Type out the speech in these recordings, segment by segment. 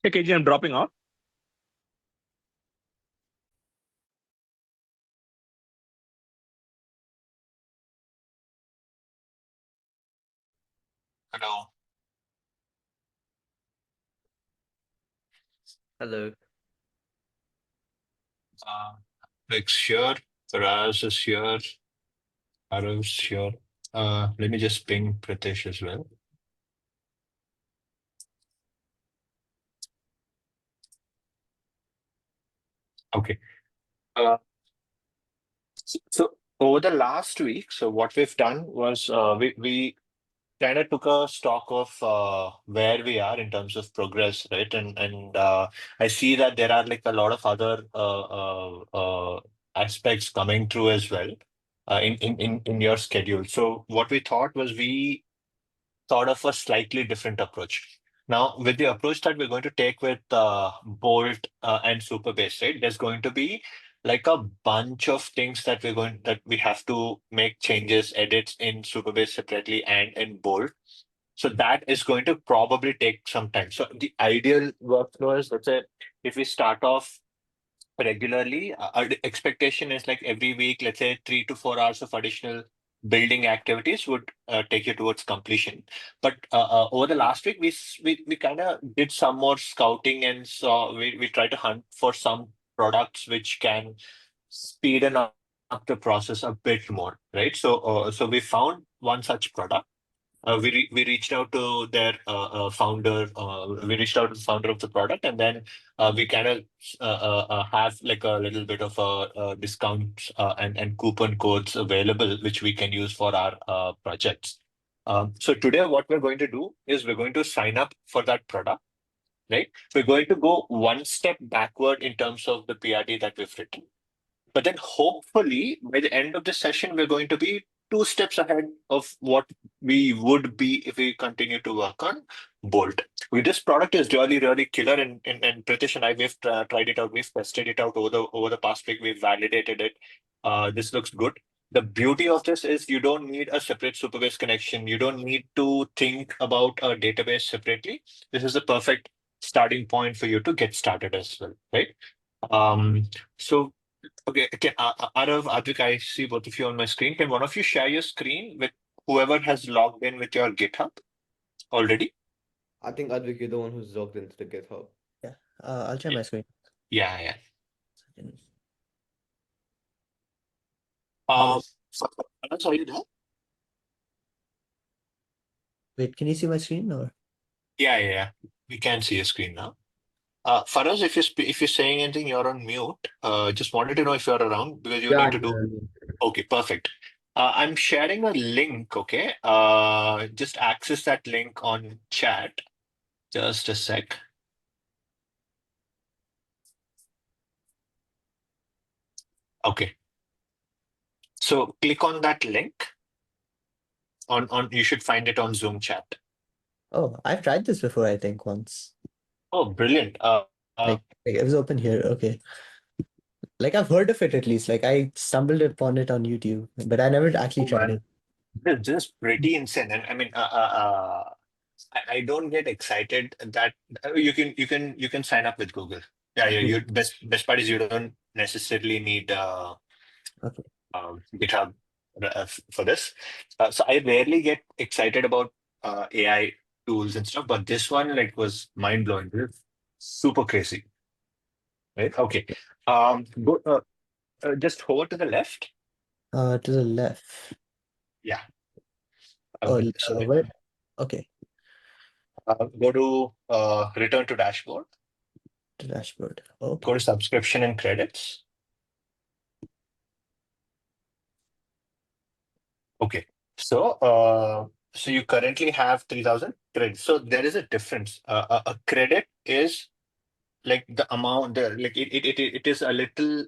Hey, KG, I'm dropping off. Hello. Hello. Uh, Rick's here. Faraz is here. Arav's here. Let me just ping Pritesh as well. Okay. Uh, so over the last week, so what we've done was we kind of took a stock of where we are in terms of progress, right? And I see that there are like a lot of other aspects coming through as well in your schedule. So what we thought was we thought of a slightly different approach. Now, with the approach that we're going to take with Bolt and Superbase, right, there's going to be like a bunch of things that we have to make changes, edits in Superbase separately and in Bolt. So that is going to probably take some time. So the ideal workflow is, let's say, if we start off regularly. Our expectation is like every week, let's say 3 to 4 hours of additional building activities would take you towards completion. But over the last week, we kind of did some more scouting and saw we tried to hunt for some products which can speeden up the process a bit more, right? So we found one such product. We reached out to their founder. We reached out to the founder of the product, and then we kind of have like a little bit of a discount and coupon codes available, which we can use for our projects. So today, what we're going to do is we're going to sign up for that product, right? We're going to go one step backward in terms of the PRD that we've written. But then hopefully by the end of the session, we're going to be 2 steps ahead of what we would be if we continue to work on Bolt. This product is really, really killer. And Pritish and I, we've tried it out. We've tested it out over the past week. We've validated it. This looks good. The beauty of this is you don't need a separate Superbase connection. You don't need to think about a database separately. This is a perfect starting point for you to get started as well, right? Um, so Okay, Arav, Advik, I see both of you on my screen. Can one of you share your screen with whoever has logged in with your GitHub already? I think Advik, you're the one who's logged into the GitHub. Yeah, I'll share Y- my screen. Yeah, yeah. Second. Um, Faraz, are you there? Wait, can you see my screen or? Yeah, yeah, yeah. We can see your screen now. Faraz, if you're saying anything, you're on mute. Just wanted to know if you're around because you Yeah, need I'm to do. here. Okay, perfect. I'm sharing a link. Okay. Just access that link on chat. Just a sec. Okay. So click on that link. On you should find it on Zoom chat. Oh, I've tried this before, I think once. Oh, brilliant. Like it was open here. Okay. Like I've heard of it at least. Like I stumbled upon it on YouTube, but I never actually Oh, tried man, it. this is pretty insane. And I mean, I don't get excited that you can sign up with Google. Yeah, yeah. You best part is you don't necessarily need Okay. GitHub for this. So I rarely get excited about AI tools and stuff, but this one like was mind blowing. Super crazy, right? Okay. Go, just over to the left. To the left. Yeah. Oh, So where? Okay, go to return to dashboard, the dashboard. go Okay. to subscription and credits. Okay. So so you currently have 3,000 credits. So there is a difference. A credit is like the amount there, like it is a little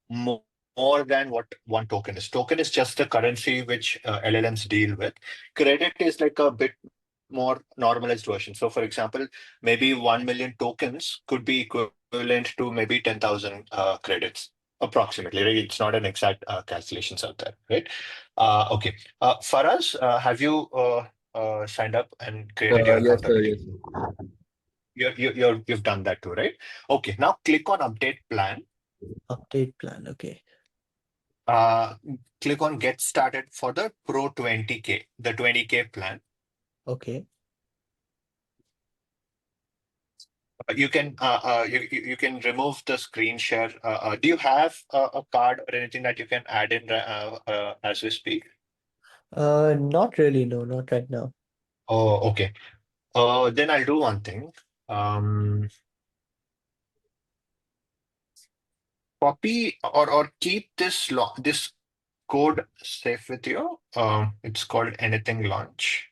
more, more than what one token is. Token is just the currency which LLMs deal with. Credit is like a bit more normalized version. So, for example, maybe 1 million tokens could be equivalent to maybe 10,000 credits, approximately. Right? It's not an exact calculations out there, right? Okay. Faraz, have you signed up and created your Yes, account sir. already? Yes, sir. you've done that too, right? Okay, now click on update plan. Update plan. Okay. Uh, Click on get started for the Pro 20K, the 20K plan. Okay. You can remove the screen share. Do you have a card or anything that you can add in as we speak? Not really. No, not right now. Oh, okay. Then I'll do one thing. Um, Copy or keep this code safe with you. It's called anything launch.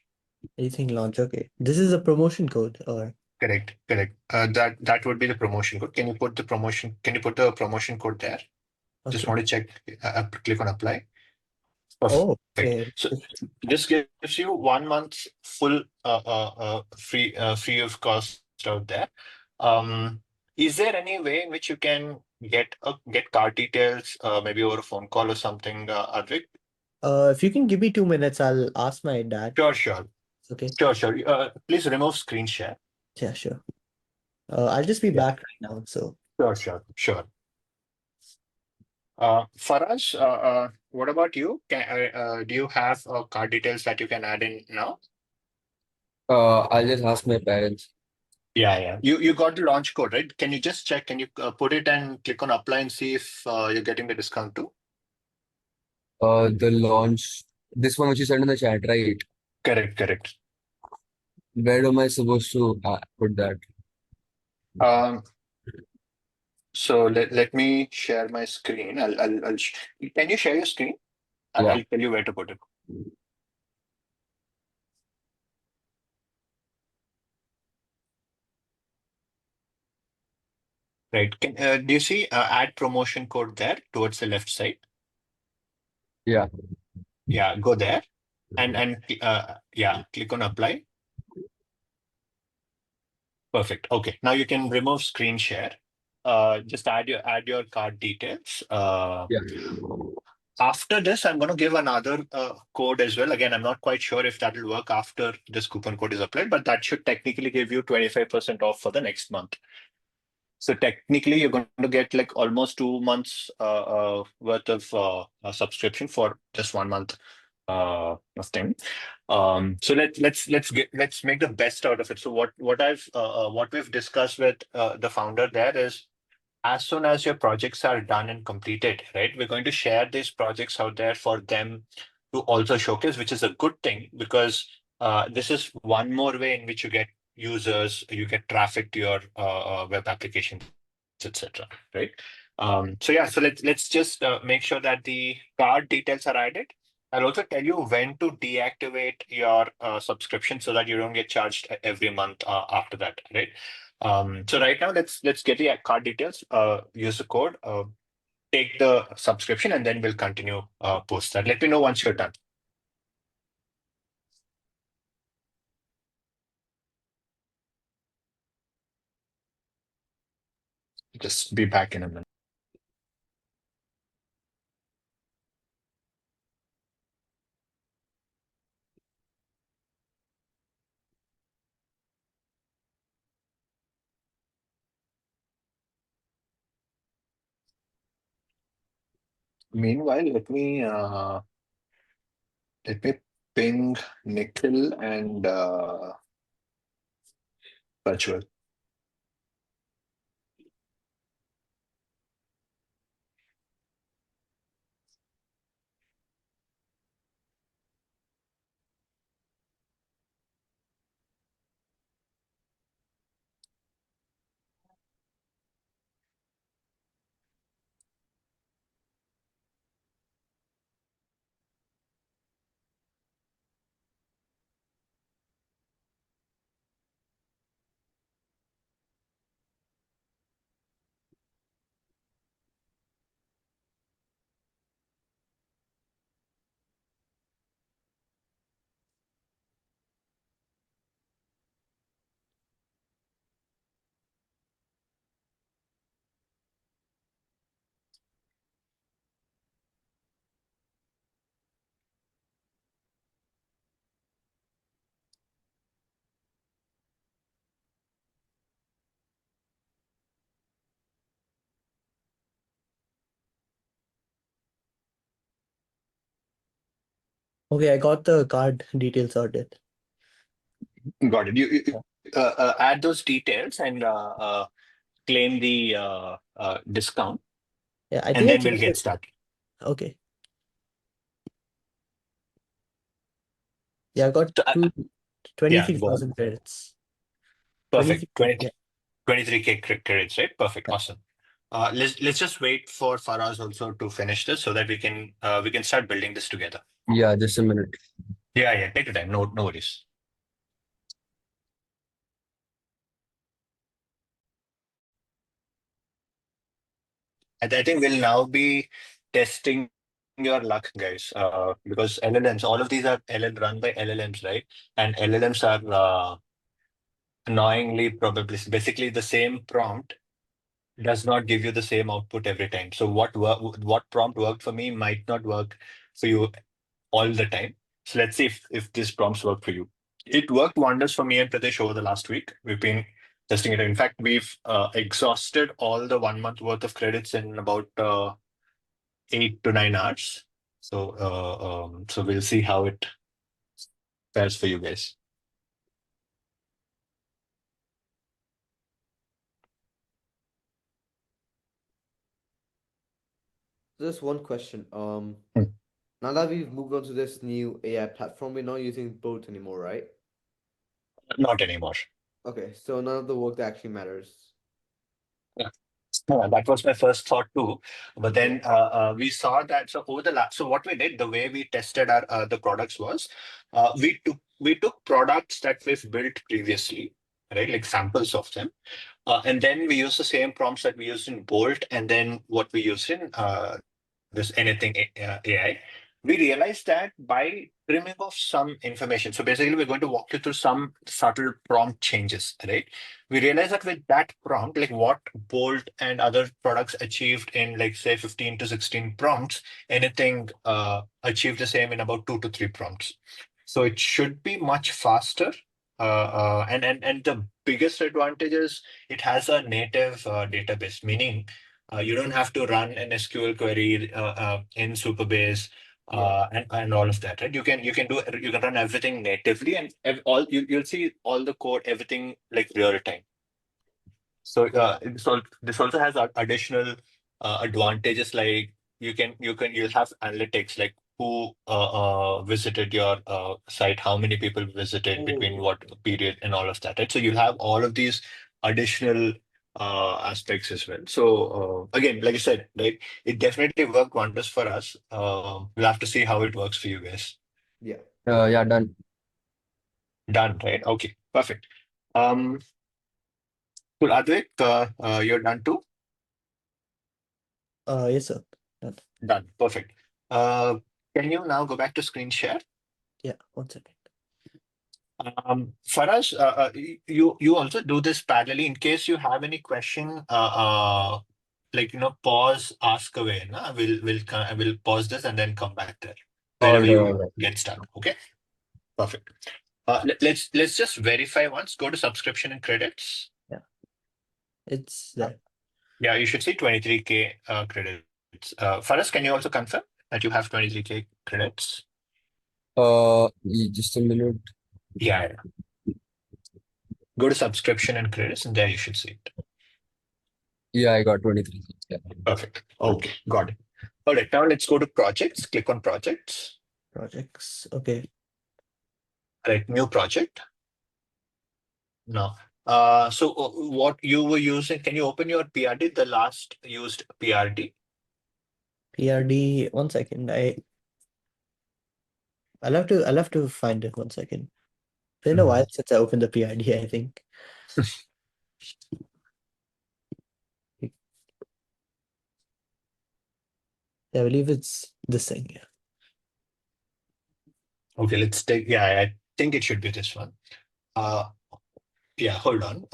Anything launch. Okay. This is a promotion code or Correct, correct. That would be the promotion code. Can you put the promotion? Can you put the promotion code there? Just okay. want to check. Click on apply. Oh, Perfect. okay. So this gives you 1 month full free of cost out there. Um, is there any way in which you can get card details, maybe over a phone call or something, Advik? If you can give me 2 minutes, I'll ask my dad. Sure, sure, Okay. sure, sure. Please remove screen share. Yeah, sure. I'll just be Yeah, back right now. So, sure, sure, sure. Faraz, what about you? Do you have card details that you can add in now? I'll just ask my parents. Yeah, yeah. You got the launch code, right? Can you just check? Can you put it and click on apply and see if you're getting the discount too? The launch, this one which you sent in the chat, right? Correct, correct. Where am I supposed to put that? Um, so let me share my screen. Can you share your screen? Yeah, I'll tell you where to put it. Right. Do you see add promotion code there towards the left side? yeah, Yeah, go there and yeah, click on apply. Perfect. Okay. Now you can remove screen share. Just add your card details. yeah. After this, I'm going to give another code as well. Again, I'm not quite sure if that will work after this coupon code is applied, but that should technically give you 25% off for the next month. So technically, you're going to get like almost 2 months worth of subscription for just 1 month of time. So let's make the best out of it. So what we've discussed with the founder there is, as soon as your projects are done and completed, right, we're going to share these projects out there for them to also showcase, which is a good thing because this is one more way in which you get users, you get traffic to your web applications, etc. Right? So yeah, so let's just make sure that the card details are added. I'll also tell you when to deactivate your subscription so that you don't get charged every month after that, right? So right now, let's get the card details. Use the code. Take the subscription, and then we'll continue post that. Let me know once you're done. Just be back in a minute. Meanwhile, let me ping Nikhil and Virtual. Okay, I got the card details sorted. Got it. You Yeah. add those details and claim the discount, Yeah, I and think I then we'll changed get it. started. Okay. Yeah, I got So, two yeah, go on. 23,000 credits. Perfect. 23. Yeah, 23K credits, right? Perfect. yeah. Awesome. Let's just wait for Faraz also to finish this so that we can start building this together. Yeah, just a minute. Yeah. Take your time. No worries. I think we'll now be testing your luck, guys, because LLMs, all of these are run by LLMs, right? And LLMs are annoyingly probably basically the same prompt does not give you the same output every time. So what prompt worked for me might not work for you all the time. So let's see if these prompts work for you. It worked wonders for me and Pradesh over the last week. We've been testing it. In fact, we've exhausted all the 1 month worth of credits in about 8 to 9 hours. So we'll see how it fares for you guys. Just one question. Hmm. Now that we've moved on to this new AI platform, we're not using both anymore, right? Not anymore. Okay, so none of the work that actually matters. Yeah. That was my first thought too, but then we saw that. So over the last, so what we did, the way we tested our the products was, we took products that we've built previously, right, like samples of them, and then we used the same prompts that we used in Bolt, and then what we used in this anything AI. We realized that by trimming off some information, so basically we're going to walk you through some subtle prompt changes, right? We realized that with that prompt, like what Bolt and other products achieved in like say 15 to 16 prompts, anything achieved the same in about 2 to 3 prompts. So it should be much faster. And the biggest advantage is it has a native database, meaning you don't have to run an SQL query in Superbase and all of that, right? You can run everything natively, and you'll see all the code, everything like real time. So this also has additional advantages, like you'll have analytics like who visited your site, how many people visited between Oh, what period, and all of that, right? So you'll have all of these additional aspects as well. So again, like I said, right, it definitely worked wonders for us. We'll have to see how it works for you guys. yeah. Yeah, done. Done, right? Okay, perfect. Um, cool, Advik, you're done too. Yes, sir. Done. Done. Perfect. Uh, can you now go back to screen share? Yeah, 1 second. Faraz, you also do this parallelly in case you have any question. Like pause, ask away. Na? I will pause this and then come back there All wherever right, all you right. get stuck. Okay, perfect. Let's just verify once. Go to subscription and credits. Yeah, it's Uh, there. Yeah, you should see 23K credits. Faraz, can you also confirm that you have 23K credits? Just a minute. Yeah. Go to subscription and credits, and there you should see it. Yeah, I got 23. Yeah. Perfect. Okay, got it. All right, now let's go to projects. Click on projects. Projects. Okay. All right, new project. Now, so what you were using, can you open your PRD, the last used PRD? PRD. 1 second. I'll have to find it 1 second. It's been a while since I opened the PRD, I think. I believe it's this thing. Yeah. Okay, let's take, yeah, I think it should be this one. Uh, yeah, hold on.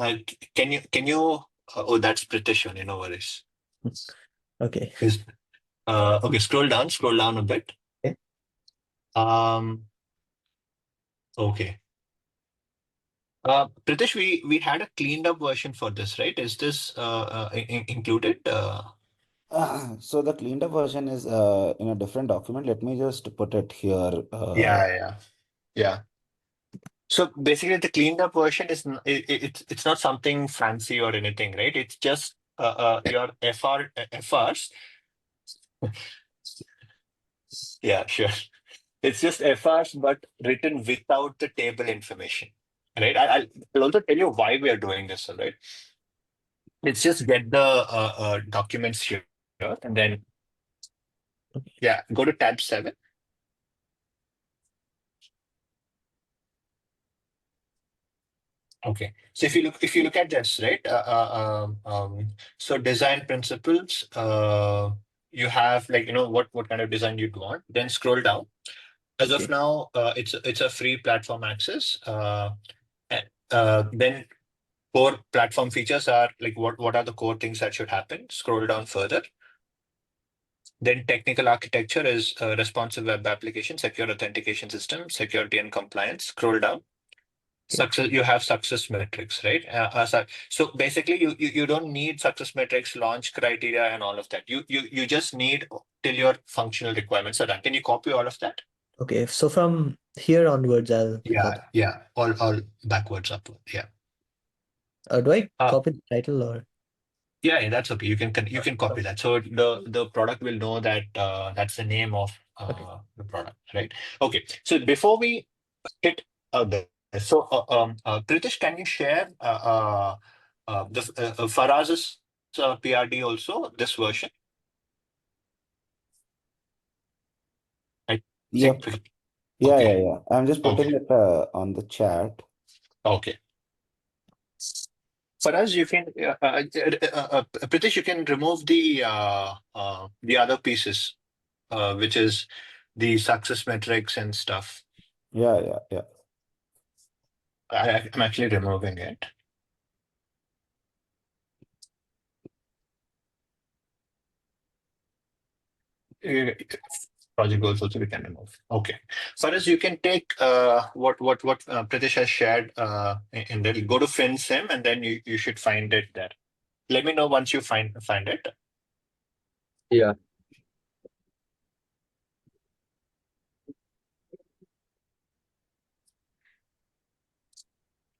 Can you, oh, that's British one, no worries. Okay. Okay, scroll down a bit. Okay. Um, okay. Pritesh, we had a cleaned up version for this, right? Is this included? So the cleaned up version is in a different document. Let me just put it here. Yeah. So basically, the cleaned up version is it's not something fancy or anything, right? It's just your FRs. Yeah, sure. It's just FRs, but written without the table information, right? I'll also tell you why we are doing this, all right? Let's just get the documents here, and then yeah, go to tab 7. Okay, so if you look at this, right? So design principles. You have like what kind of design you'd want. Then scroll down. As of Okay. now, it's a free platform access. And, then core platform features are like what are the core things that should happen? Scroll down further. Then technical architecture is responsive web application, secure authentication system, security and compliance. Scroll down. Okay. Success, you have success metrics, right? So basically, you don't need success metrics, launch criteria, and all of that. You just need till your functional requirements are done. Can you copy all of that? Okay. So from here onwards, I'll copy. Yeah, all backwards upward. Yeah. Do I Uh, copy the title or? yeah, that's okay. You can copy that. So the product will know that that's the name of Okay. the product, right? Okay. So before we hit this, so Pritish, can you share Faraz's PRD also this version? I think. Yep. Yeah, Okay. yeah, yeah. I'm just putting Okay. it on the chat. Okay. Faraz, you can Pritish, you can remove the other pieces, which is the success metrics and stuff. Yeah, yeah, yeah. I'm actually removing it. Uh, Project goals also we can remove. Okay. Faraz, you can take what Pritish has shared in there. Go to FinSim and then you should find it there. Let me know once you find it. Yeah.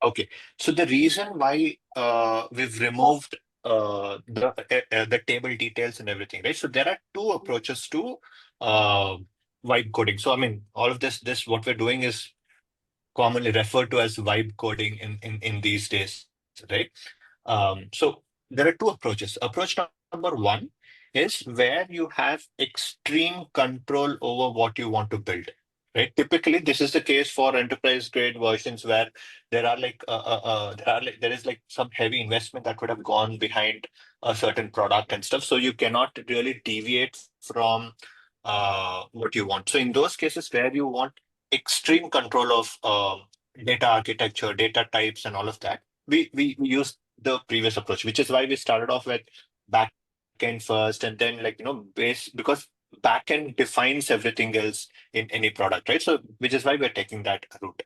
Okay, so the reason why we've removed the table details and everything, right? So there are two approaches to uh, vibe coding. So I mean, all of this what we're doing is commonly referred to as vibe coding in these days, right? So there are two approaches. Approach number one is where you have extreme control over what you want to build. Right. Typically, this is the case for enterprise grade versions where there is like some heavy investment that would have gone behind a certain product and stuff. So you cannot really deviate from what you want. So in those cases where you want extreme control of data architecture, data types, and all of that, we use the previous approach, which is why we started off with backend first, and then base, because backend defines everything else in any product, right? So which is why we're taking that route.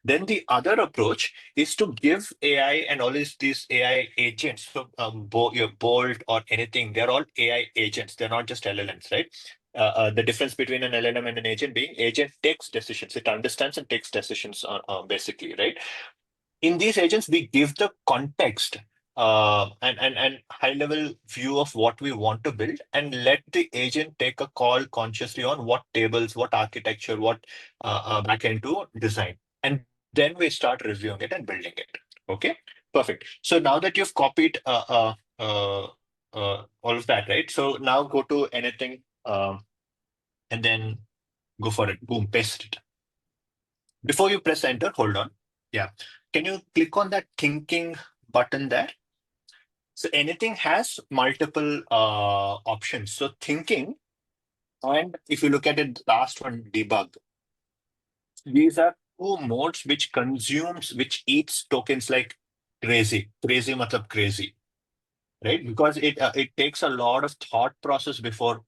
Then the other approach is to give AI and all these AI agents. So your Bolt or anything, they're all AI agents. They're not just LLMs, right? The difference between an LLM and an agent being agent takes decisions. It understands and takes decisions basically, right? In these agents, we give the context and high level view of what we want to build, and let the agent take a call consciously on what tables, what architecture, what backend to design. And then we start reviewing it and building it. Okay, perfect. So now that you've copied all of that, right? So now go to anything and then go for it. Boom, paste it. Before you press enter, hold on. Yeah. Can you click on that thinking button there? So anything has multiple options. So thinking, and if you look at it, last one, debug. These are two modes which eats tokens like crazy. Crazy matlab crazy, right? Because it takes a lot of thought process before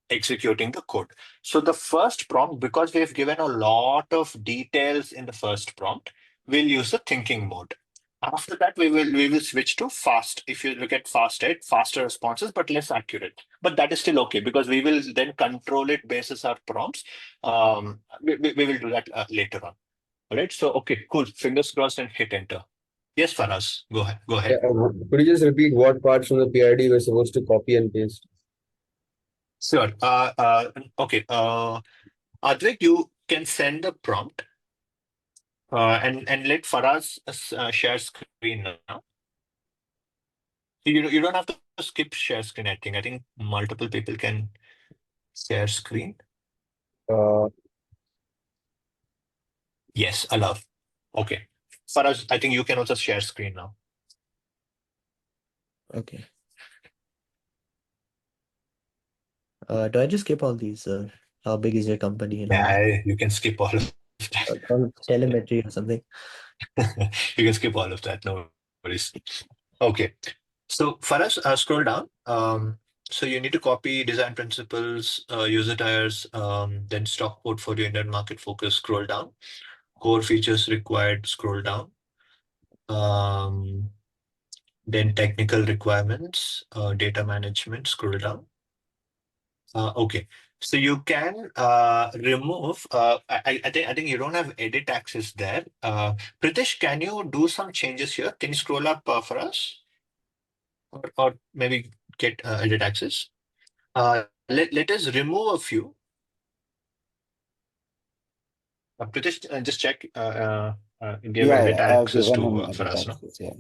executing the code. So the first prompt, because we have given a lot of details in the first prompt, we'll use the thinking mode. After that, we will switch to fast. If you look at fast, right, faster responses, but less accurate. But that is still okay because we will then control it basis our prompts. We will do that later on. All right. So okay, cool. Fingers crossed and hit enter. Yes, Faraz, go ahead. Go Yeah, ahead. could you just repeat what parts from the PID we're supposed to copy and paste? Sure. Okay. Advik, you can send the prompt and let Faraz share screen now. You don't have to skip share screen. I think multiple people can share screen. Uh, Yes, allow. Okay. Faraz, I think you can also share screen now. Okay. Do I just skip all these? How big is your company and all that? Yeah, you can skip all of that. All telemetry or something. You can skip all of that. No worries. Okay. So Faraz, scroll down. So you need to copy design principles, user tires, then stock portfolio, Indian market focus, scroll down. Core features required, scroll down. Then technical requirements, data management, scroll down. Okay. So you can remove. I think you don't have edit access there. Pritesh, can you do some changes here? Can you scroll up for us, or maybe get edit access? Let us remove a few. Pritesh, just check. Give Yeah, edit yeah, I've access given to him for edit us, no? access. Yeah.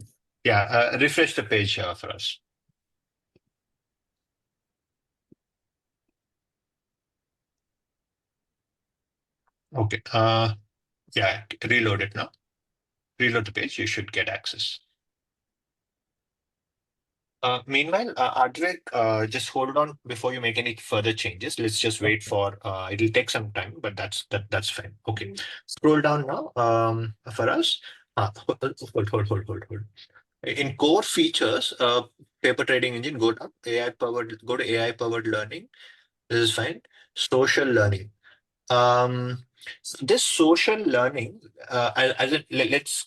Yeah. Refresh the page for us. Okay. Yeah. Reload it now. Reload the page. You should get access. Meanwhile, Advik, just hold on before you make any further changes. Let's just wait for it'll take some time, but that's fine. Okay. Scroll down now. For us. Hold. In core features, paper trading engine, go down. Go to AI powered learning. This is fine. Social learning. This social learning, let's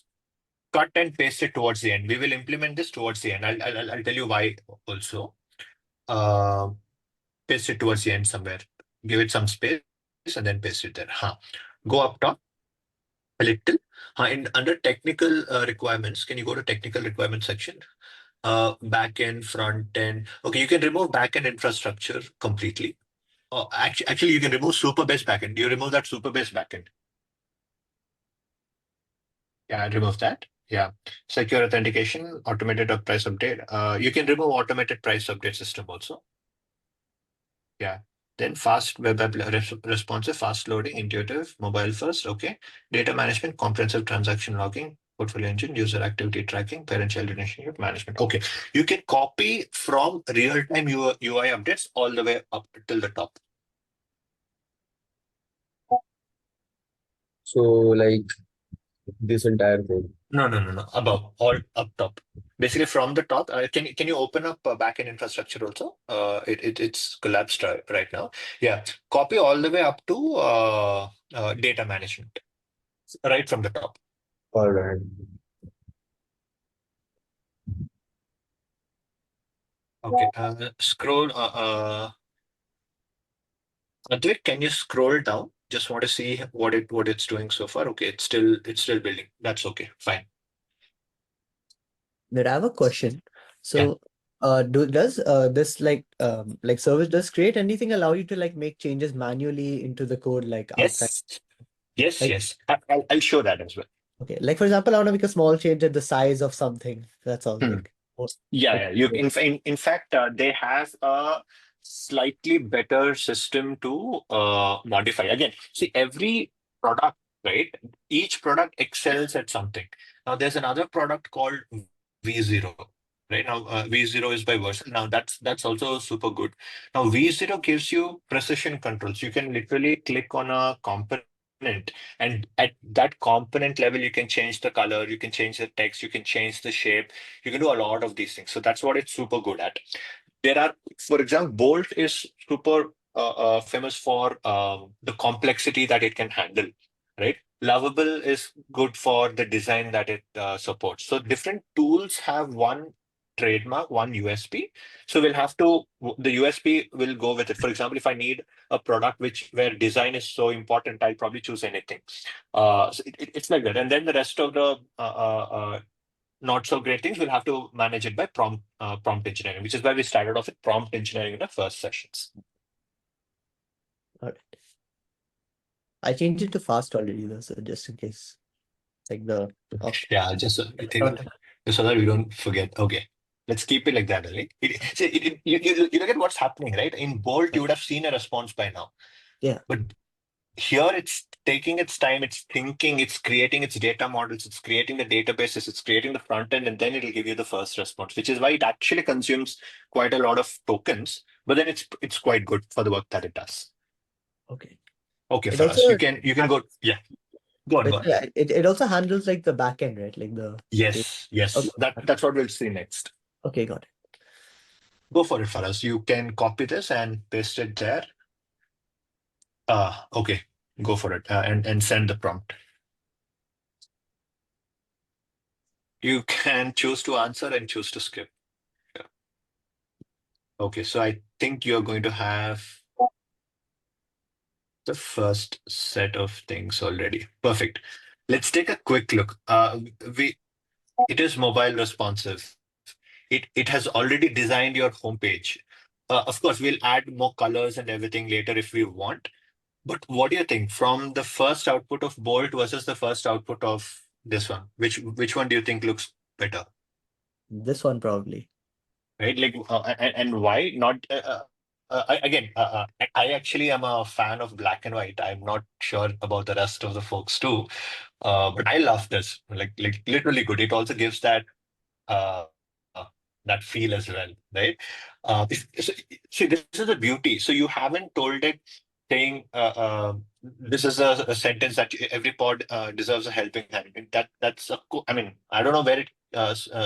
cut and paste it towards the end. We will implement this towards the end. I'll tell you why also. Uh, Paste it towards the end somewhere. Give it some space and then paste it there. Go up top a little. And under technical requirements, can you go to technical requirements section? Back end, front end. Okay, you can remove back end infrastructure completely. Actually, you can remove super base backend. Do you remove that super base backend? Yeah, remove that. Yeah. Secure authentication, automated price update. You can remove automated price update system also. Yeah. Then fast web app responsive, fast loading, intuitive, mobile first. Okay. Data management, comprehensive transaction logging, portfolio engine, user activity tracking, parent-child relationship management. Okay. You can copy from real-time UI updates all the way up till the top. so like this entire thing. No. Above, all up top. Basically, from the top, can you open up backend infrastructure also? It's collapsed right now. Yeah, copy all the way up to data management, right from the top. All right. Okay. Scroll. Advik, can you scroll down? Just want to see what it's doing so far. Okay, it's still building. That's okay. Fine. But I have a question. Yeah. So, does this like service does create anything allow you to like make changes manually into the code like outside? Yes. Yes. Like Yes. I'll show that as well. okay, like for example, I want to make a small change at the size of something. That's all. Hmm. Like what, Yeah, what yeah. In fact, they have a slightly better system to modify. Again, see every product, right? Each product excels at something. Now, there's another product called V0. Right now, V0 is by Versal. Now, that's also super good. Now, V0 gives you precision controls. You can literally click on a component, and at that component level, you can change the color, you can change the text, you can change the shape, you can do a lot of these things. So that's what it's super good at. There are, for example, Bolt is super famous for the complexity that it can handle, right? Lovable is good for the design that it supports. So different tools have one trademark, one USP. So we'll have to, the USP will go with it. For example, if I need a product where design is so important, I'll probably choose anything. So it's like that. And then the rest of the not so great things, we'll have to manage it by prompt engineering, which is why we started off with prompt engineering in the first sessions. All right. I changed it to fast already though, so just in case. Like the Yeah, just so, I think, just so that we don't forget. Okay, let's keep it like that, right? You look at what's happening, right? In Bolt, you would have seen a response by now. Yeah. But here it's taking its time, it's thinking, it's creating its data models, it's creating the databases, it's creating the front end, and then it'll give you the first response, which is why it actually consumes quite a lot of tokens, but then it's quite good for the work that it does. Okay. Okay, It Faraz, also you can go. Yeah, go on, but go on. yeah, it also handles like the back end, right? Like the Yes, yes, okay. that's what we'll see next. Okay, got it. Go for it, Faraz. You can copy this and paste it there. Okay, go for it and send the prompt. You can choose to answer and choose to skip. Yeah. Okay, so I think you're going to have the first set of things already. Perfect. Let's take a quick look. It is mobile responsive. It has already designed your homepage. Of course, we'll add more colors and everything later if we want. But what do you think from the first output of Bolt versus the first output of this one? Which one do you think looks better? This one probably. Right? Like, and why not? Again, I actually am a fan of black and white. I'm not sure about the rest of the folks too, but I love this. Like literally good. It also gives uh, uh, that feel as well, right? See, this is the beauty. So you haven't told it saying this is a sentence that every pod deserves a helping hand. That's I mean, I don't know where it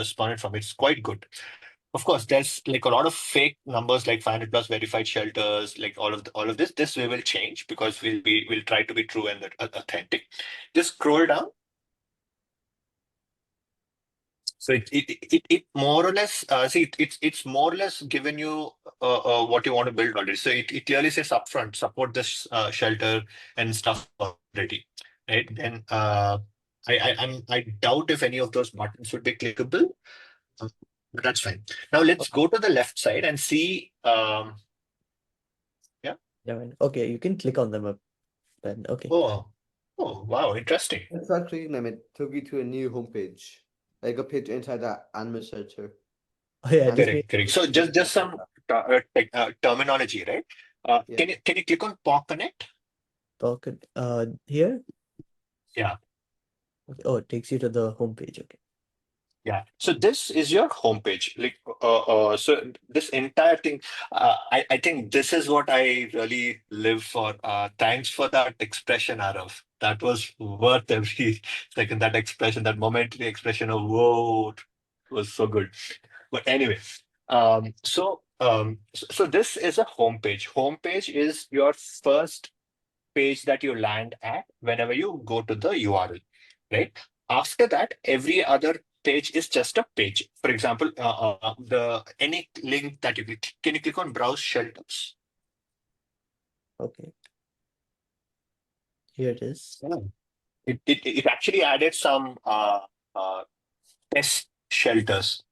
spawned it from. It's quite good. Of course, there's like a lot of fake numbers like 500 plus verified shelters, like all of this. This we will change because we'll try to be true and authentic. Just scroll down. So it more or less it's more or less given you what you want to build already. So it clearly says upfront support this shelter and stuff already, right? Then I doubt if any of those buttons would be clickable, uh, but that's fine. Now let's go to the left side and see. Yeah. Yeah, okay, you can click on them up then. Okay. Oh wow, interesting. It's actually took you to a new homepage, like a page inside that administrator. Oh yeah, just Correct, correct. So just some terminology, right? Yeah. Can you click on POC Connect? pocket here. Yeah. Okay. Oh, it takes you to the homepage. Okay. Yeah. So this is your homepage. Like, so this entire thing, I think this is what I really live for. Thanks for that expression, Arav. That was worth every second. That expression, that momentary expression of whoa, was so good. But anyway, so this is a homepage. Homepage is your first page that you land at whenever you go to the URL, right? After that, every other page is just a page. For example, the any link that you click, can you click on browse shelters? Okay. Here it is. Yeah. It actually added some uh, test shelters,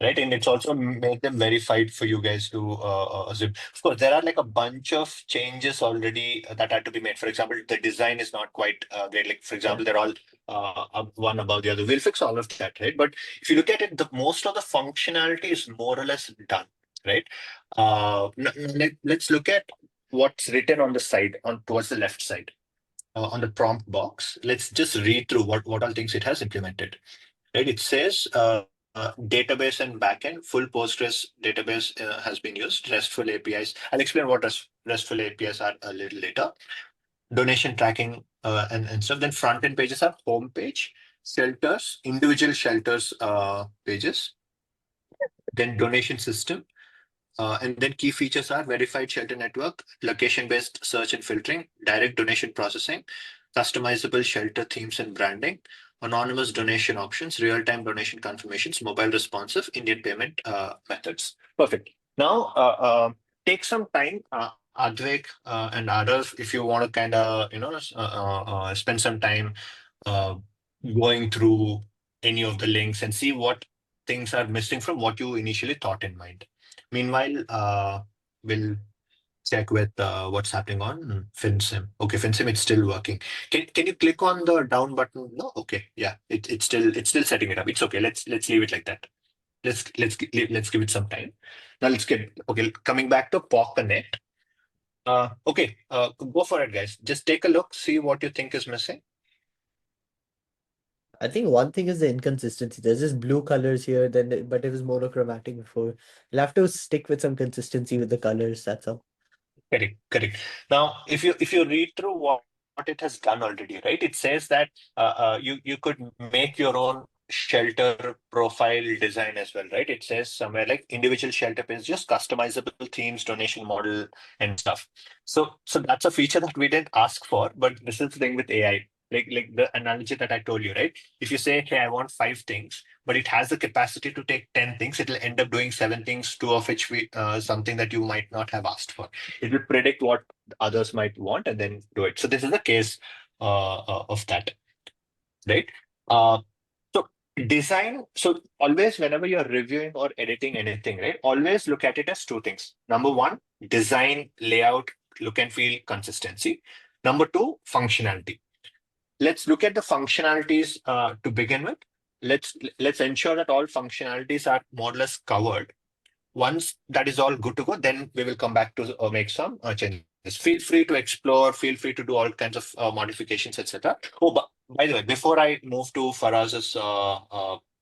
right? And it's also made them verified for you guys to zip. Of course, there are like a bunch of changes already that had to be made. For example, the design is not quite great. Like, for example, they're all one above the other. We'll fix all of that, right? But if you look at it, the most of the functionality is more or less done, right? Let's look at what's written on the side, on towards the left side, on the prompt box. Let's just read through what all things it has implemented. Right? It says database and backend, full Postgres database has been used, RESTful APIs. I'll explain what RESTful APIs are a little later. Donation tracking and stuff. Then front end pages are home page, shelters, individual shelters pages, then donation system. And then key features are verified shelter network, location based search and filtering, direct donation processing, customizable shelter themes and branding, anonymous donation options, real-time donation confirmations, mobile responsive, Indian payment methods. Perfect. Now, take some time, Advik and others, if you want to kind of, spend some time uh, going through any of the links and see what things are missing from what you initially thought in mind. Meanwhile, we'll check with what's happening on FinSim. Okay, FinSim, it's still working. Can you click on the down button? No, okay, yeah, it's still setting it up. It's okay. Let's leave it like that. Let's give it some time. Now let's get okay. Coming back to POC Connect. Okay, go for it, guys. Just take a look, see what you think is missing. I think one thing is the inconsistency. There's just blue colors here, but it was monochromatic before. You'll have to stick with some consistency with the colors, that's all. Correct. Now, if you read through what it has done already, right? It says that you could make your own shelter profile design as well, right? It says somewhere like individual shelter page, just customizable themes, donation model, and stuff. So that's a feature that we didn't ask for, but this is the thing with AI. Like the analogy that I told you, right? If you say, hey, I want 5 things, but it has the capacity to take 10 things, it'll end up doing 7 things, 2 of which something that you might not have asked for. It will predict what others might want and then do it. So this is a case of that, right? Uh, so design. So always, whenever you're reviewing or editing anything, right? Always look at it as 2 things. Number one, design, layout, look and feel, consistency. Number two, functionality. Let's look at the functionalities to begin with. Let's ensure that all functionalities are more or less covered. Once that is all good to go, then we will come back to make some changes. Feel free to explore, feel free to do all kinds of modifications, etc. Oh, but by the way, before I move to Faraz's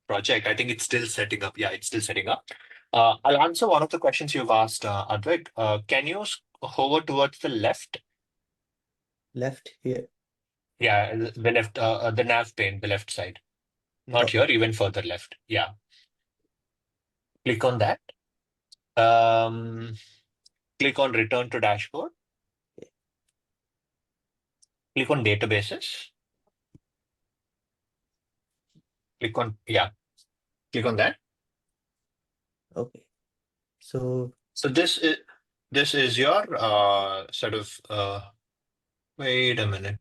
project, I think it's still setting up. Yeah, it's still setting up. I'll answer one of the questions you've asked, Advik. Can you hover towards the left? Left here. Yeah, the left, the nav pane, the left side. Not Oh. here, even further left. Yeah. Click on that. Click on return to dashboard. Click on databases. Click on, yeah, click on that. Okay. So So this is your sort of wait a minute.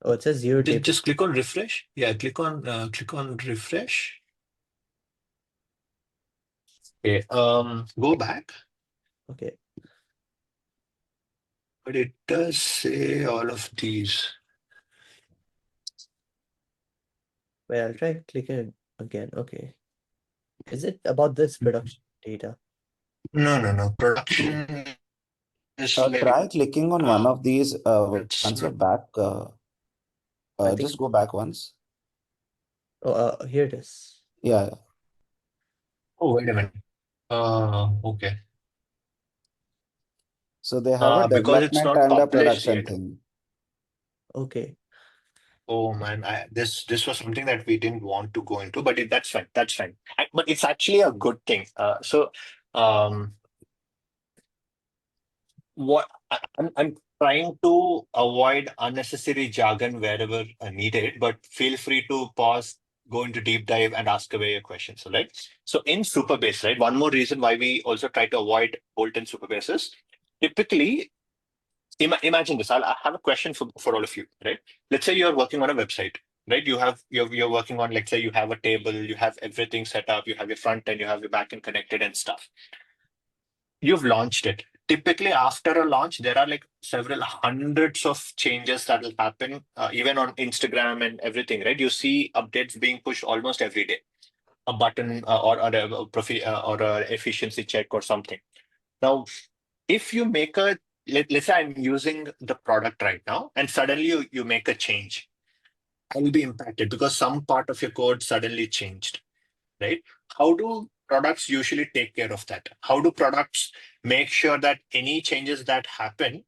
oh, it says zero table. Just click on refresh. Yeah, click on refresh. Okay, go back. Okay. But it does say all of these. Wait, I'll try clicking it again. Okay. Is it about this production data? No. Production is like Try clicking on one of these it's once you're not. back. I think Just go back once. here it is. Yeah. Oh, wait a minute. Okay. So they have a Because it's development not and a published production yet. thing. Okay. Oh man, this was something that we didn't want to go into, but that's fine. That's fine. But it's actually a good thing. Um, what I'm trying to avoid unnecessary jargon wherever needed, but feel free to pause, go into deep dive, and ask away your questions. So, right. So in Superbase, right, one more reason why we also try to avoid bolt-in Superbases. Typically, imagine this. I have a question for all of you, right? Let's say you're working on a website, right? You're working on, let's say you have a table, you have everything set up, you have your front end, you have your back end connected and stuff. You've launched it. Typically, after a launch, there are like several hundreds of changes that will happen, even on Instagram and everything, right? You see updates being pushed almost every day. A button or a efficiency check or something. Now, if you make let's say I'm using the product right now, and suddenly you make a change, I will be impacted because some part of your code suddenly changed, right? How do products usually take care of that? How do products make sure that any changes that happen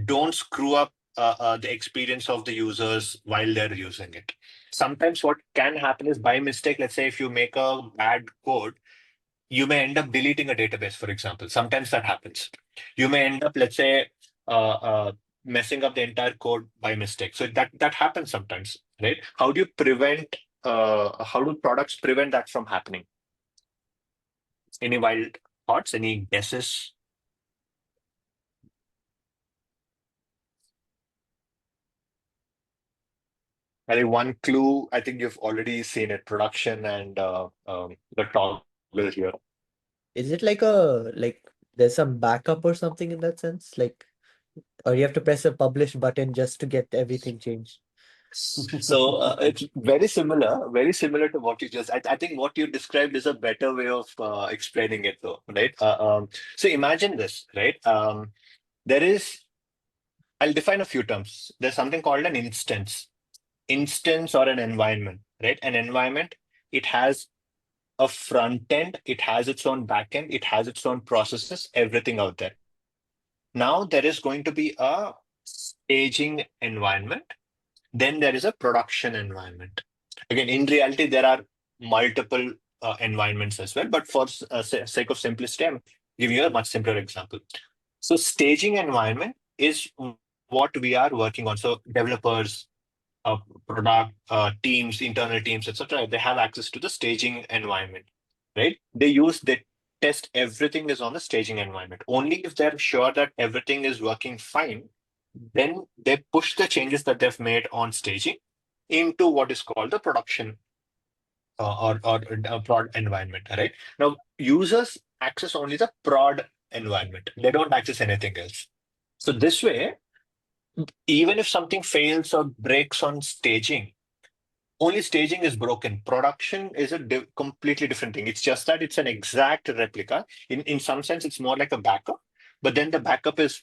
don't screw up the experience of the users while they're using it? Sometimes what can happen is by mistake, let's say if you make a bad code, you may end up deleting a database, for example. Sometimes that happens. You may end up, let's say, messing up the entire code by mistake. So that happens sometimes, right? How do you prevent? How do products prevent that from happening? Any wild thoughts? Any guesses? I think one clue. I think you've already seen it. Production and the toggle here. Is it like there's some backup or something in that sense? Like, or you have to press a publish button just to get everything changed? So it's very similar to what you just. I think what you described is a better way of explaining it, though, right? So imagine this, right? There is. I'll define a few terms. There's something called an instance or an environment, right? An environment. It has a front end. It has its own back end. It has its own processes. Everything out there. Now there is going to be a staging environment. Then there is a production environment. Again, in reality, there are multiple environments as well, but for sake of simplicity, I'm giving you a much simpler example. So staging environment is what we are working on. So developers, uh, product teams, internal teams, etc., they have access to the staging environment, right? They test everything is on the staging environment. Only if they're sure that everything is working fine, then they push the changes that they've made on staging into what is called the production or prod environment. Right now, users access only the prod environment. They don't access anything else. So this way, even if something fails or breaks on staging, only staging is broken. Production is a completely different thing. It's just that it's an exact replica. In some sense, it's more like a backup, but then the backup is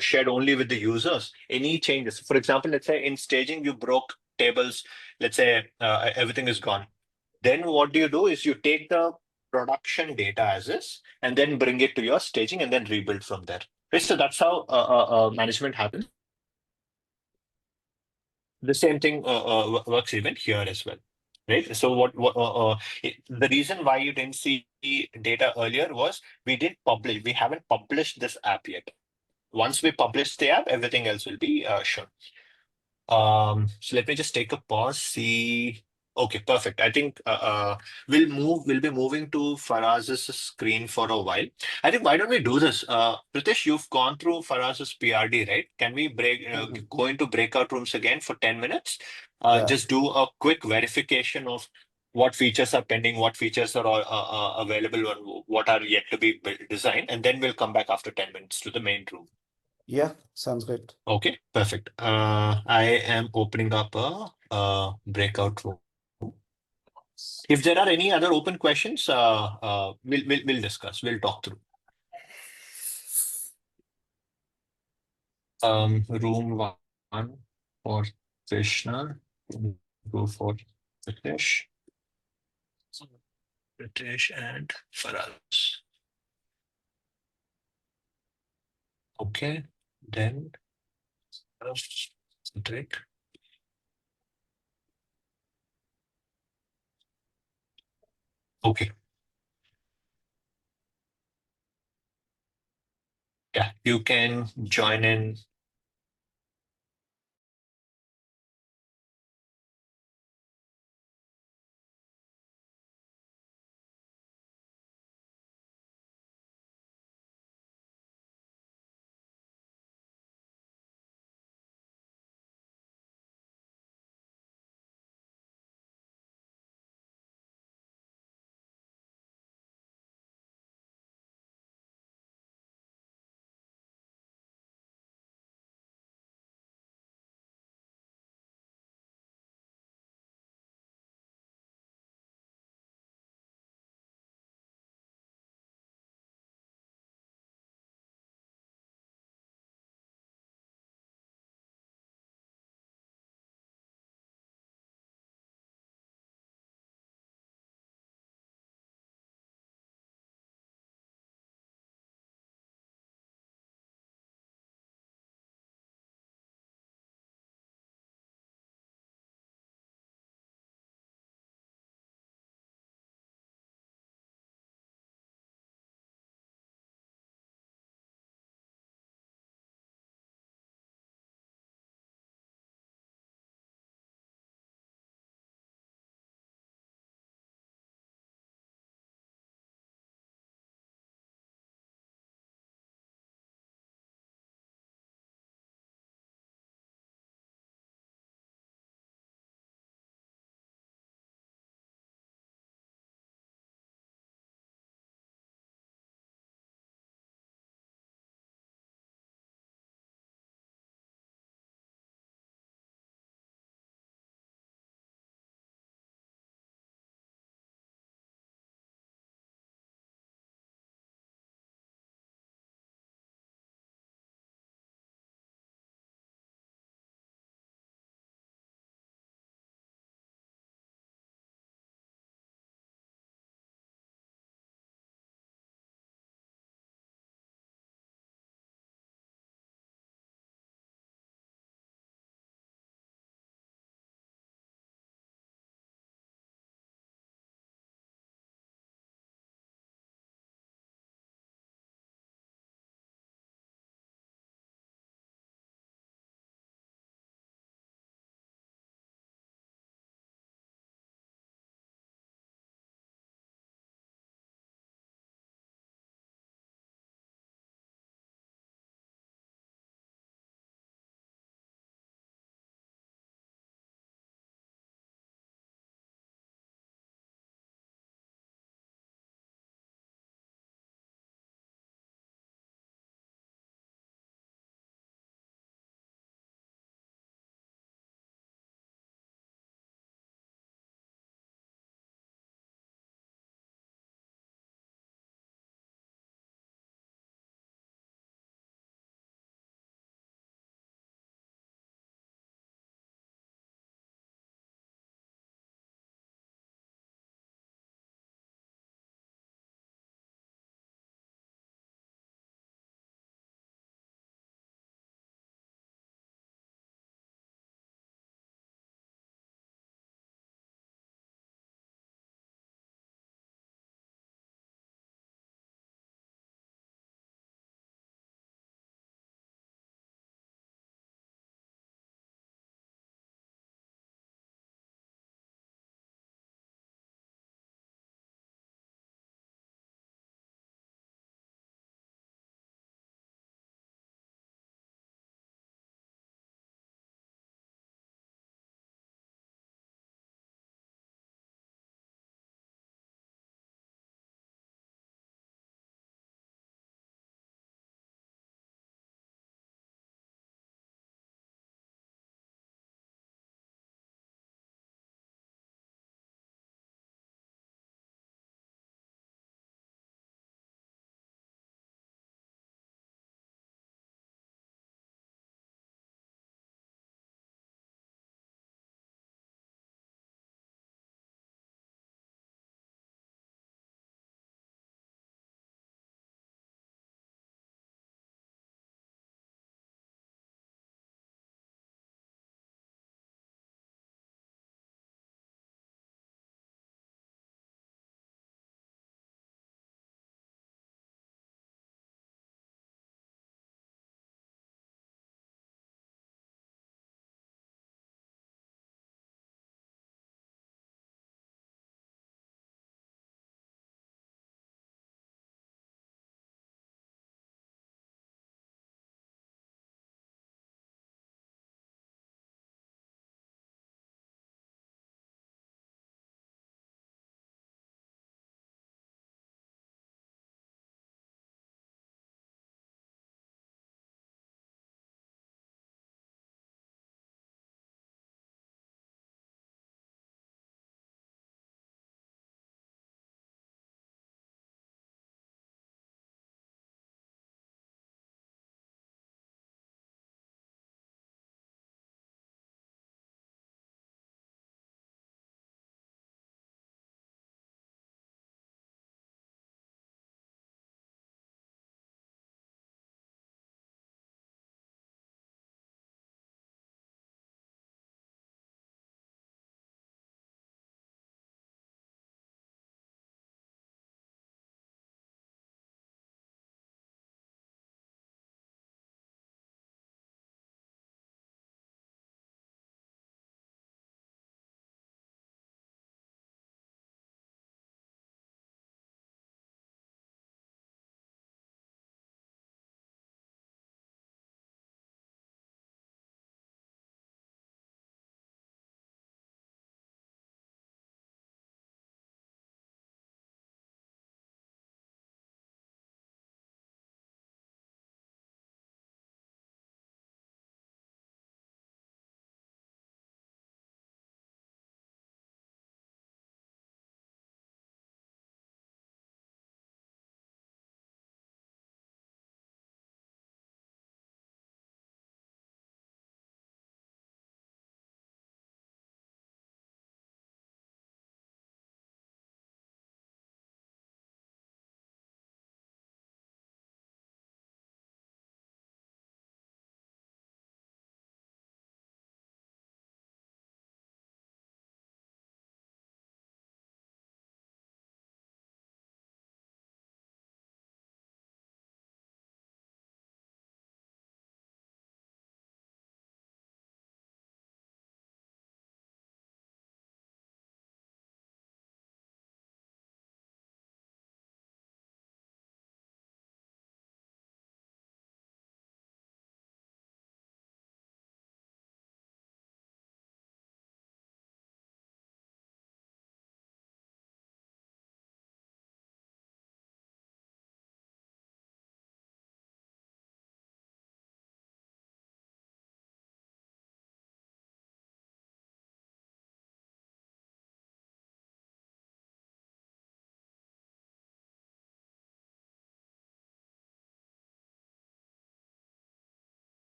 shared only with the users. Any changes, for example, let's say in staging you broke tables. Let's say everything is gone. Then what do is you take the production data as is and then bring it to your staging and then rebuild from there. Right? So that's how management happens. The same thing works even here as well, right? So the reason why you didn't see data earlier was we haven't published this app yet. Once we publish the app, everything else will be shown. So let me just take a pause, see. Okay, perfect. I think we'll be moving to Faraz's screen for a while. I think why don't we do this? Pritesh, you've gone through Faraz's PRD, right? Can we go into breakout rooms again for 10 minutes? Yeah. Just do a quick verification of what features are pending, what features are available, and what are yet to be designed, and then we'll come back after 10 minutes to the main room. Yeah, sounds good. Okay, perfect. I am opening up a breakout room. If there are any other open questions, we'll discuss. We'll talk through. Room one for Krishna. Go for Pritesh. Pritesh and Faraz. Okay, then Drake. Okay. Yeah, you can join in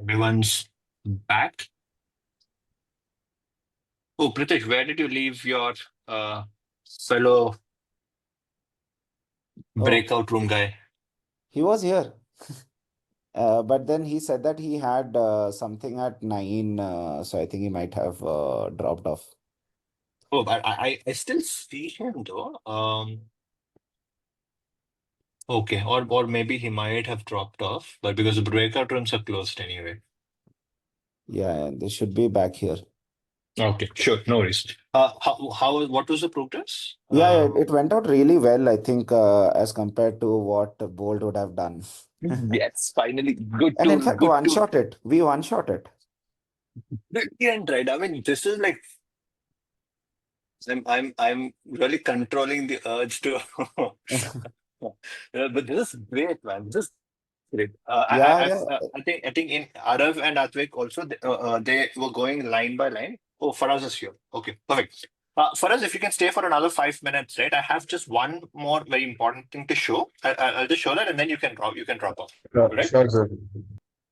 Everyone's back. Oh, Pritesh, where did you leave your fellow Oh, breakout room guy? he was here. But then he said that he had something at 9, so I think he might have dropped off. Oh, but I still see him though. Okay, or maybe he might have dropped off, but because the breakout rooms are closed anyway. Yeah, they should be back here. Okay, sure, no worries. What was the progress? Yeah, it went out really well, I think, as compared to what Bolt would have done. Yes, finally, good And in tool, fact, good tool. one-shot it. We one-shot it. Brilliant, right? I mean, this is like I'm really controlling the urge to. But this is great, man. This is great. Yeah, yeah. I think in Arav and Atvik also they were going line by line. Oh, Faraz is here. Okay, perfect. Faraz, if you can stay for another 5 minutes, right? I have just one more very important thing to show. I'll just show that, and then you can drop off. All right? Sure, sir.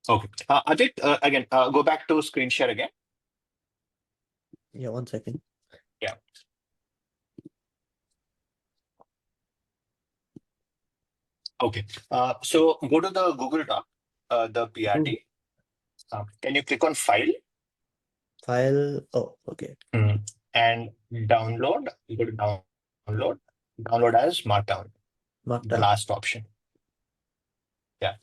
Okay. Atvik, again, go back to screen share again. Yeah, 1 second. Yeah. Okay. So go to the Google Doc, the PRD. Can you click on File? File. Oh, okay. And download? You go to download. Download as Markdown, the Markdown. last option. Yeah.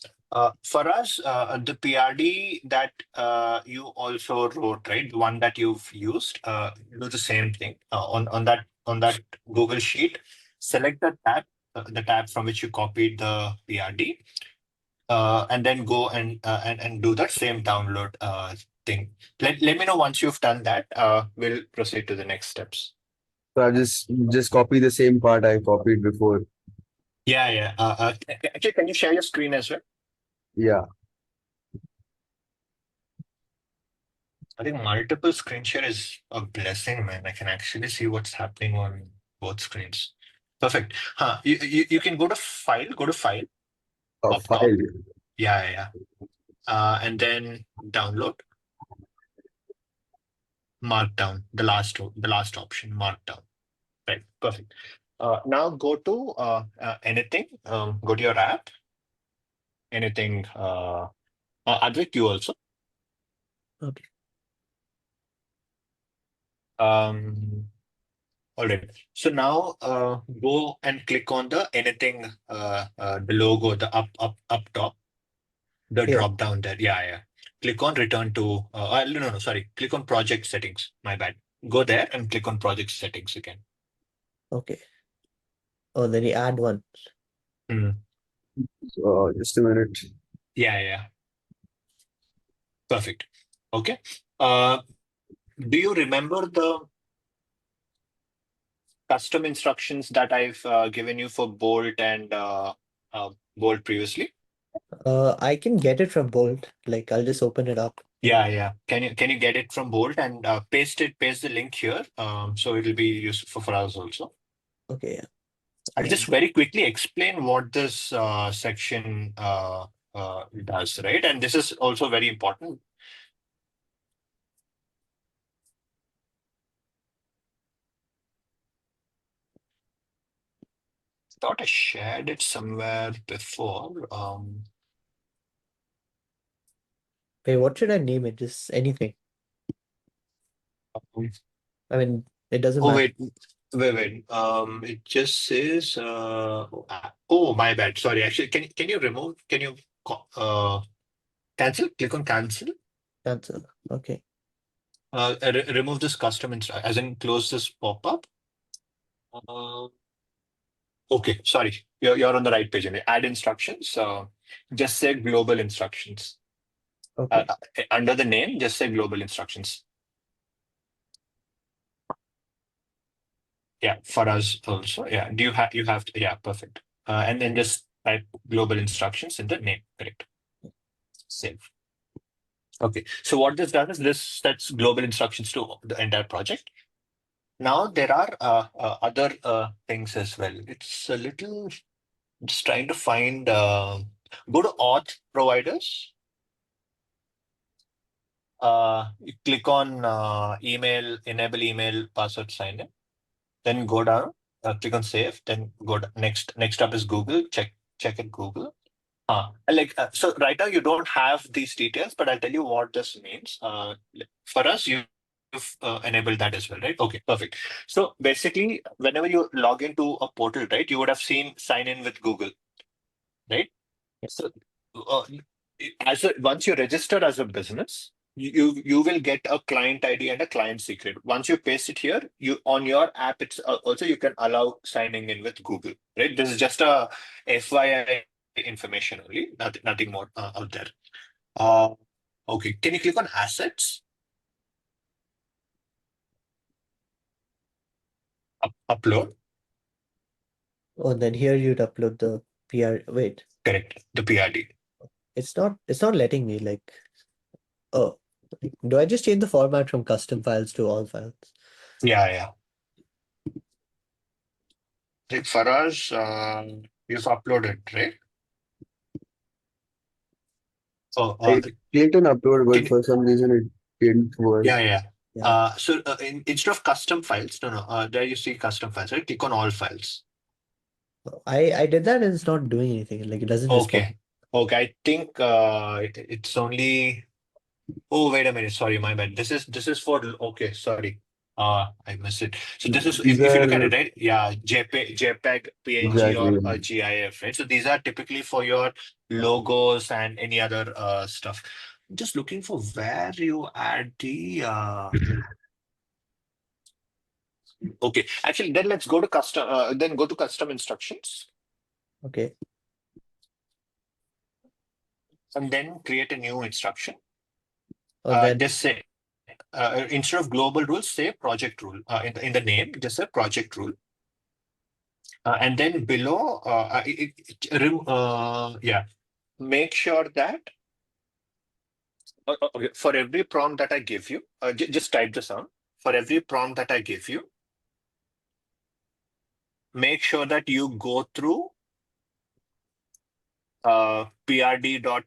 For us, the PRD that you also wrote, right? The one that you've used, do the same thing. On that Google sheet, select the tab from which you copied the PRD. And then go and do that same download thing. Let me know once you've done that. We'll proceed to the next steps. So I just copy the same part I copied before. Yeah, yeah. Actually, can you share your screen as well? Yeah. I think multiple screen share is a blessing, man. I can actually see what's happening on both screens. Perfect. You can go to file A up top. file. Yeah, yeah. And then download Markdown, the last option, Markdown. Right, perfect. Now go to anything. Go to your app. Anything. Advik, you also. Okay. All right. So now go and click on the anything, the logo, the up top, the Here. drop down there. Yeah, yeah. Click on return to. No, sorry. Click on project settings. My bad. Go there and click on project settings again. Okay. Oh, then you add one. Just a minute. Yeah, yeah. Perfect. Okay. Do you remember the custom instructions that I've given you for Bolt and Bolt previously? I can get it from Bolt. Like I'll just open it up. Yeah, yeah. Can you get it from Bolt and paste the link here? So it'll be useful for us also. Okay, yeah. I'll just very quickly explain what this section does, right? And this is also very important. Thought I shared it somewhere before. Wait, what should I name it? Just anything. I mean, it doesn't Oh matter. wait. It just says. Oh, my bad. Sorry. Actually, can you remove? Can you cancel? Click on cancel. Cancel. Okay. Remove this custom as in close this pop-up. Okay, sorry. You're on the right page. Add instructions. Just say global instructions. Okay. Under the name, just say global instructions. Yeah, for us also. Yeah. Do you have to, yeah, perfect. And then just type global instructions in the name. Correct. Save. Okay. So what this does is this sets global instructions to the entire project. Now there are other things as well. It's a little just trying to find go to auth providers. you click on email, enable email password sign in, then go down, click on save, then go next up is Google, check it Google. So right now you don't have these details, but I'll tell you what this means. For us, you've enabled that as well, right? Okay, perfect. So basically, whenever you log into a portal, right, you would have seen sign in with Google, right? Yeah. So uh, once you register as a business, you will get a client ID and a client secret. Once you paste it here, you on your app, it's also you can allow signing in with Google, right? This is just a FYI information only, nothing more out there. Okay, can you click on assets? Upload. Oh, then here you'd upload the PR. Wait, Correct, the PRD. it's not letting me like. Oh, do I just change the format from custom files to all files? Yeah. Like for us, you've uploaded, right? Oh, I clicked on upload, can but you, for some reason it didn't work. yeah. Yeah. Instead of custom files, no, there you see custom files, right? Click on all files. I did that and it's not doing anything. Like it doesn't respond. Okay. I think it's only. Oh, wait a minute. Sorry, my bad. This is for. Okay, sorry. I missed it. So this is These if you look at are it, right? Yeah, JPEG, PNG, or exactly. GIF, right? So these are typically for your logos and any other stuff. I'm just looking for where you add the. Okay, actually, then let's go to custom. Then go to custom instructions, Okay. and then create a new instruction. Oh, then Just say instead of global rules, say project rule. In the name, just say project rule. And then below, make sure that okay, for every prompt that I give you, just type this out. For every prompt that I give you, make sure that you go through prd.md.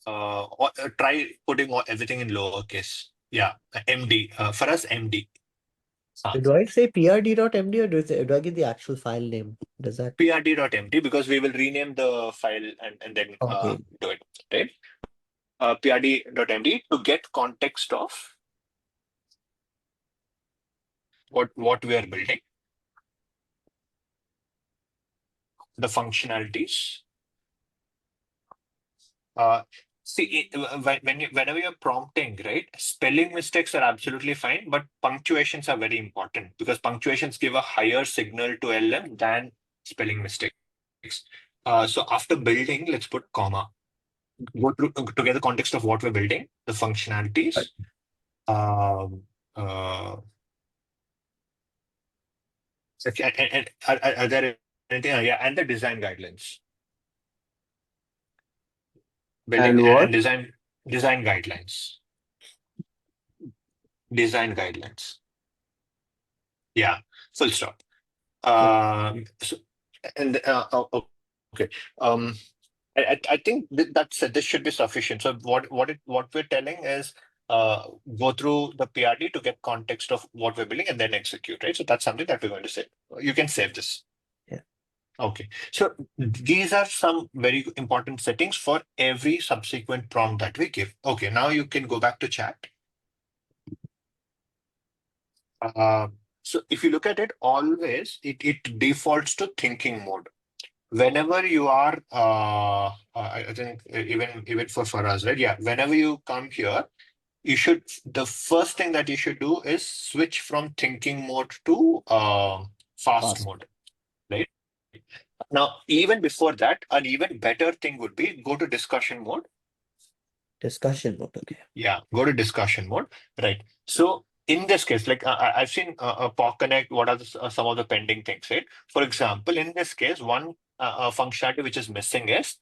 Or, try putting everything in lowercase. Yeah, MD. For us, MD. do I say prd.md or do I get the actual file name? Does that? prd.md, because we will rename the file and then Okay. do it, right? prd.md to get context of what we are building, the functionalities. Whenever you're prompting, right, spelling mistakes are absolutely fine, but punctuations are very important because punctuations give a higher signal to LM than spelling mistakes. So after building, let's put comma. Go through to get the context of what we're building, the functionalities. Um, and are there anything? Yeah, and the design guidelines. Building And what? and design guidelines. Design guidelines. Yeah, full stop. So, and okay. I think this should be sufficient. So what we're telling is go through the PRD to get context of what we're building and then execute, right? So that's something that we're going to say. You can save this. Yeah. Okay. So these are some very important settings for every subsequent prompt that we give. Okay, now you can go back to chat. So if you look at it, always it defaults to thinking mode. Whenever you are, I think even for us, right? Yeah, whenever you come here, the first thing that you should do is switch from thinking mode to fast Fast. mode, right? Now, even before that, an even better thing would be go to discussion mode. Discussion mode. Okay. Yeah, go to discussion mode, right? So in this case, like I've seen POC Connect, what are some of the pending things, right? For example, in this case, one functionality which is missing is,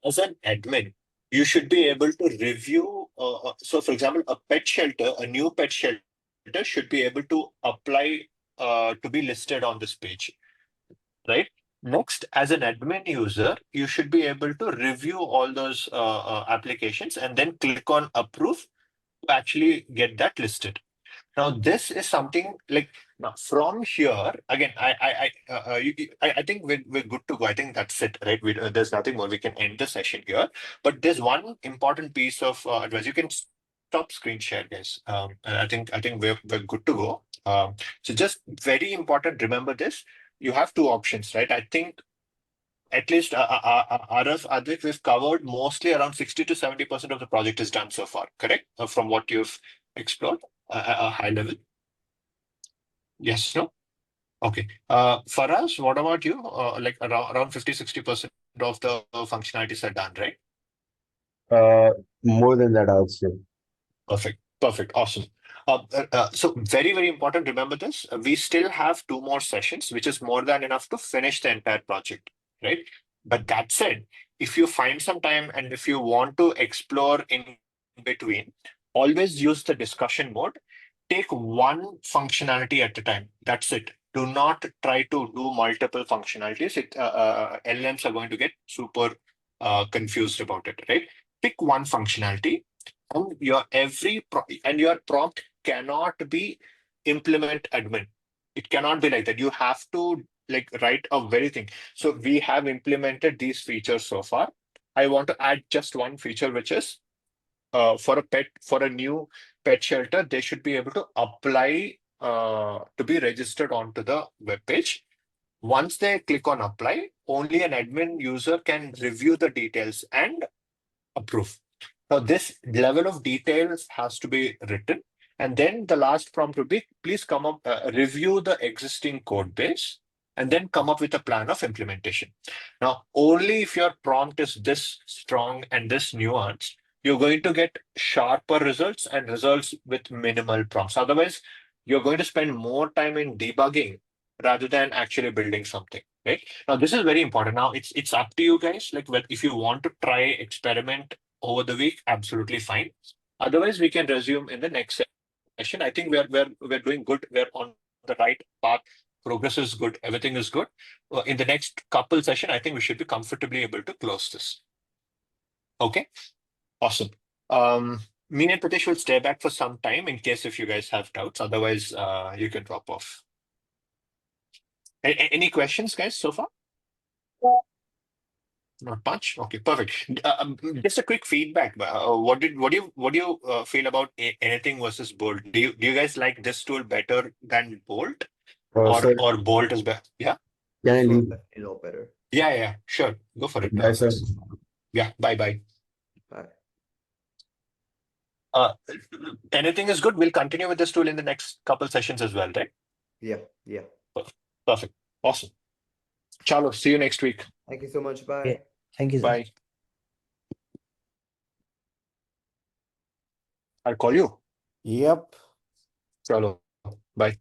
as an admin, you should be able to review. So, for example, a new pet shelter should be able to apply to be listed on this page, right? Next, as an admin user, you should be able to review all those applications and then click on approve to actually get that listed. Now, this is something like now from here again. I think we're good to go. I think that's it, right? There's nothing more. We can end the session here. But there's one important piece of advice. You can stop screen share, guys. And I think we're good to go. So just very important. Remember this. You have two options, right? I think at least Arav, Advik, we've covered mostly around 60 to 70% of the project is done so far, correct? From what you've explored, a high level. Yes, no? Okay. For us, what about you? Like around 50, 60% of the functionalities are done, right? More than that, I would say. Perfect. Perfect. Awesome. So very, very important. Remember this. We still have 2 more sessions, which is more than enough to finish the entire project, right? But that said, if you find some time and if you want to explore in between, always use the discussion mode. Take one functionality at a time. That's it. Do not try to do multiple functionalities. LLMs are going to get super confused about it, right? Pick one functionality and your prompt cannot be implement admin. It cannot be like that. You have to like write a very thing. So we have implemented these features so far. I want to add just one feature, which is for a new pet shelter, they should be able to apply to be registered onto the web page. Once they click on apply, only an admin user can review the details and approve. Now, this level of details has to be written. And then the last prompt would be, please come up, review the existing code base, and then come up with a plan of implementation. Now, only if your prompt is this strong and this nuanced, you're going to get sharper results and results with minimal prompts. Otherwise, you're going to spend more time in debugging rather than actually building something, right? Now, this is very important. Now, it's up to you guys. Like, if you want to try experiment over the week, absolutely fine. Otherwise, we can resume in the next session. I think we're doing good. We're on the right path. Progress is good. Everything is good. In the next couple session, I think we should be comfortably able to close this. Okay, awesome. Me and Pritesh will stay back for some time in case if you guys have doubts. Otherwise, you can drop off. Any questions, guys, so far? Not much. Okay, perfect. Just a quick feedback. What do you feel about anything versus Bolt? Do you guys like this tool better than Bolt, Sir, or Bolt is better? Yeah, can I This one's leave? definitely a lot better. yeah. Sure, go for it. Bye, sir. Yeah, bye. Bye. Anything is good. We'll continue with this tool in the next couple sessions as well, right? Yeah. Perfect. Awesome. Chalo, see you next week. Thank you so much. Bye. Yeah. Thank you, sir. Bye. I'll call you. Yep. Chalo. Bye.